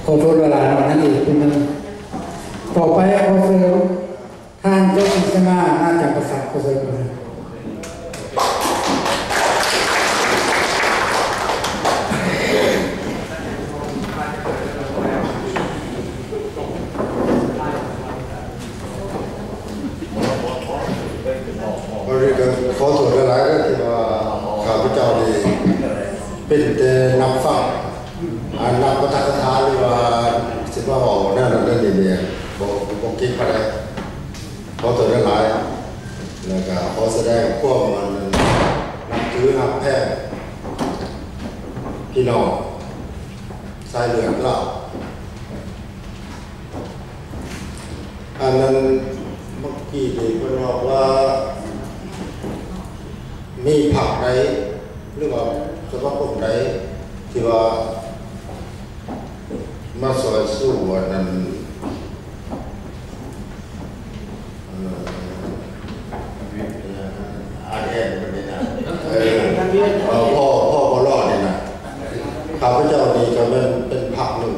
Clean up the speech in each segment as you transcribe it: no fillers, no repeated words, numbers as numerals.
ขอโทษเวลาหน่อยนั่นเองคุณมันต่อไปขอเสริมท่านเจ้าสิษนาน่าจะประสาทขอเสริมนะขอโทษหลายๆก็ที่ว่าข้าพเจ้าดีเป็นแต่นับฟังนับประทักษาหรือว่าสิว่าบอกนั่นเนี่ยบอกกิ๊กไปได้ขอโทษหลายๆแล้วก็ขอแสดงความมันนับถือหักแพ้พี่น้องสายเหลืองเราอันนั้นเมื่อกี้ที่เพิ่นบอกว่ามีผักใดหรือว่าสภาพพวกใดที่ว่ามาสอยสู้วันนั้นอาแอนเป็นนะพ่อรอดเนี่ยนะข้าพเจ้าดีก็เป็นผักหนึ่ง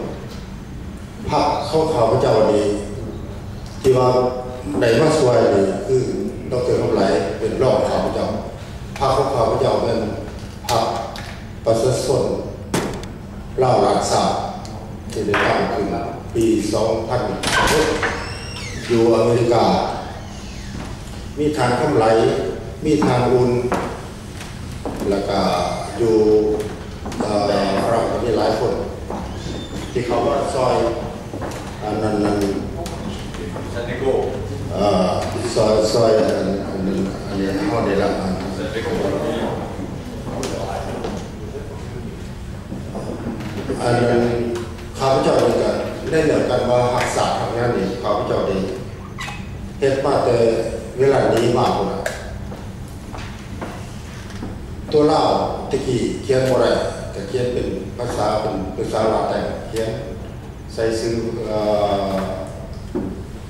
ผักเข้าข้าพเจ้าดีที่ว่าใดมาสวยดีคือดร.คำไหลเป็นรอบข้าพเจ้าพระข้าพเจ้าเป็นพระประเสริฐสนเล่าหลักศาสตร์ที่ได้ตั้งขึ้นปี2000อยู่อเมริกามีทางคำไหลมีทางอุ่นแล้วก็อยู่ฝรั่งก็มีหลายคนที่เขาว่าซอยอันนั้นซันติโกซอยอันนี้เขาได้รับอันนั้นข้าพเจ้าเลยกันได้เหนือกันว่าหักษาทางนั้นนี่ข้าพเจ้าดีเฮ็ดมาแต่เวลานี้มากกว่าตัวเล่าตะกี้เขียนบ่ได้แต่เขียนเป็นภาษาลาวแต่เขียนใส่ซื้อ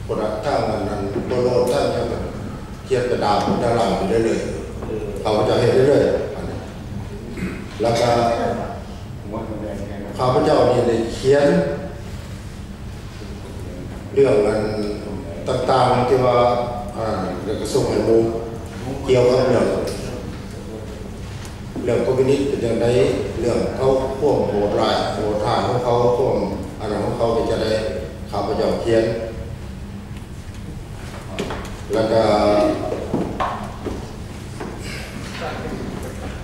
คนละตั้งนั้นโดโลตั้งจังเขียนกระดาษดาราไปเรื่อยๆข้าพเจ้าเฮ็ดเรื่อยๆแล้วก็ข้าพเจ้านี่ได้เขียนเรื่องนั้นต่างๆที่ว่าเรื่องกระทรวงให้มูเกี่ยวกับเรื่องคอมมิวนิสต์เป็นอย่างไรเรื่องเขาพวกโหดร้ายของเขาพวกอันนั้นของเขาจะได้ข้าพเจ้าเขียนแล้วก็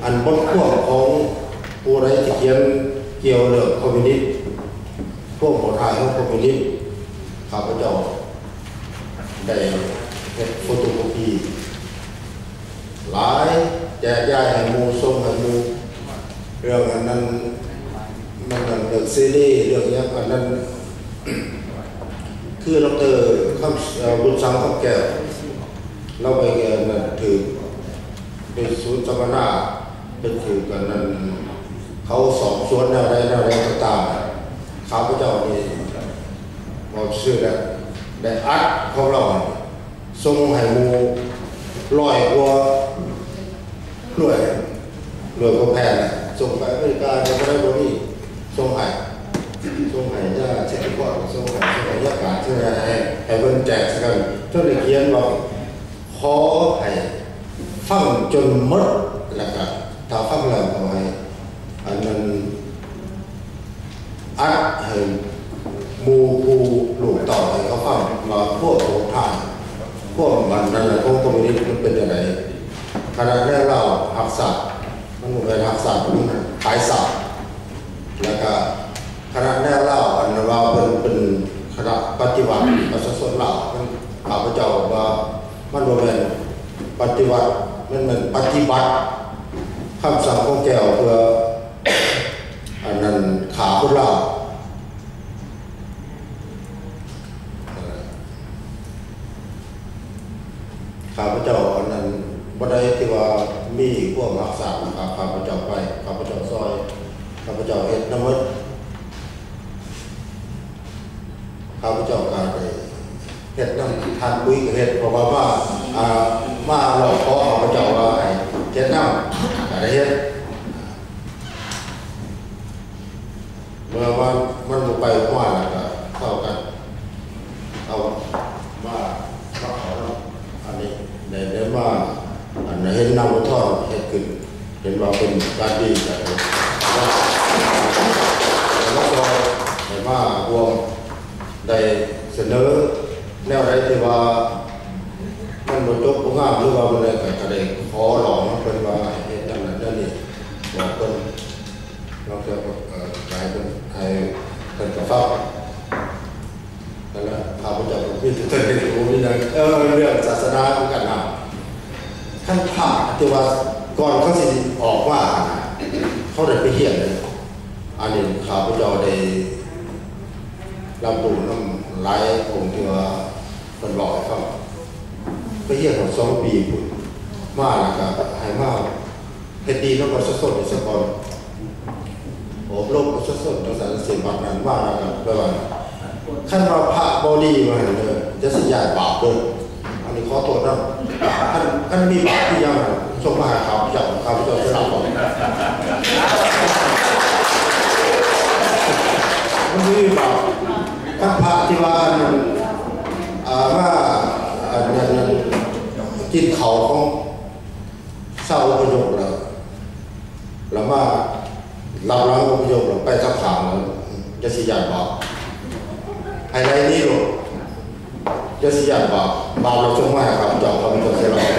อันบทความของผู้ใดที่เขียนเกี่ยวเรื่องคอมมิวนิสต์พวกโหดร้ายของคอมมิวนิสต์ข้าพเจ้าได้เฮ็ดโฟโตโคปีหลายแจกจ่ายให้หมู่ส่งให้หมู่เรื่องอันนั้นมันเรื่องซีรีส์เรื่องนี้อันนั้นคือดร.บุญสังคำแก้วเราไปนั่นถือเป็นศูนย์สัมมนาเป็นถือกันนั้นเขาสอบสวนแนวใดต่างๆข้าพเจ้านี่บอกชื่อได้อัดของเราส่งให้หมู่100 กว่าหน่วยก็แพงส่งไปอเมริกาจะได้บ่มีส่งให้ย่าเช็คก่อนส่งให้ยากาศที่ให้เพิ่นแจกสักกันจนได้เขียนว่าขอให้ฟังจนหมดแล้วก็ถ้าฟังแล้วก็ให้อันนั้นอัดให้หมู่ผู้ลูกต่อให้เขาฟังว่าพวกโหดร้ายพวกมันนั่นแหละพวกคอมมิวนิสต์มันเป็นยังไงขณะนี้เราหักศาสตร์มันเป็นหักศาสตร์มันขายศาสตร์แล้วก็ขณะนี้เราอันเราเป็นคณะปฏิวัติประชาชนเราข้าพเจ้าว่ามันเป็นปฏิวัติมันเป็นปฏิบัติคำสั่งของแก้วเพื่ออันนั้นขาพวกเราข้าพเจ้าอันนั้นบ่ได้ที่ว่ามีพวกรักษาข้าพเจ้าไปข้าพเจ้าซอยข้าพเจ้าเฮ็ดน้ำมันข้าพเจ้าการไปเฮ็ดน้ำทานคุยกับเฮ็ดเพราะว่ามาหลอกขอข้าพเจ้าว่าให้เฮ็ดน้ำอะไรเฮ็ด มื่อมันไปว่าแล้วก็เข้ากันเอามาขออันนี้ได้มาอันเห็นนำทอดเห็นขึ้นเห็นว่าเป็นการดีแต่แล้วก็ได้มารวมได้เสนอแนวใดที่ว่ามันบรรจบงามหรือว่าอะไรก็ได้ขอหลองเป็นว่าเห็นนั่นนั่นนี่บอกเป็นเราจะกลายเป็นให้เป็นกระฟังนั่นแหละข้าพเจ้าเป็นที่จะได้รู้นี่นะเรื่องศาสนาเหมือนกันนะขั้นผ่าที่ว่าก่อนเขาสิออกว่าเขาได้ไปเหี่ยนเลยอันนี้ข้าพเจ้าได้รับรู้น้ำไหลองค์ที่ว่าเป็นบอกให้เขาไปเหี่ยนของ2 ปีพุ่นมาแล้วก็ให้มาเฮ็ดดีแล้วก็สดๆในสกอนอบรมสดๆในสารเสพติดนั้นว่าแล้วก็แปลว่าขั้นเราพระบอดีมาเลยจะสิยายบาปเลยอันนี้ขอโทษนะท่านมีบาปที่ยังสมมาหาข้าพเจ้าจะรับก่อนมันมีบาปท่านพระที่ว่าว่ากินเขาของเศร้าประโยคแล้วมารับร้องประโยคไปทับขางแล้วจะสิยายบาปไอ้ไรนี่หรอกจะสิยายบาปเราจงมาครับเจ้าข้าพเจ้าเสียแล้ว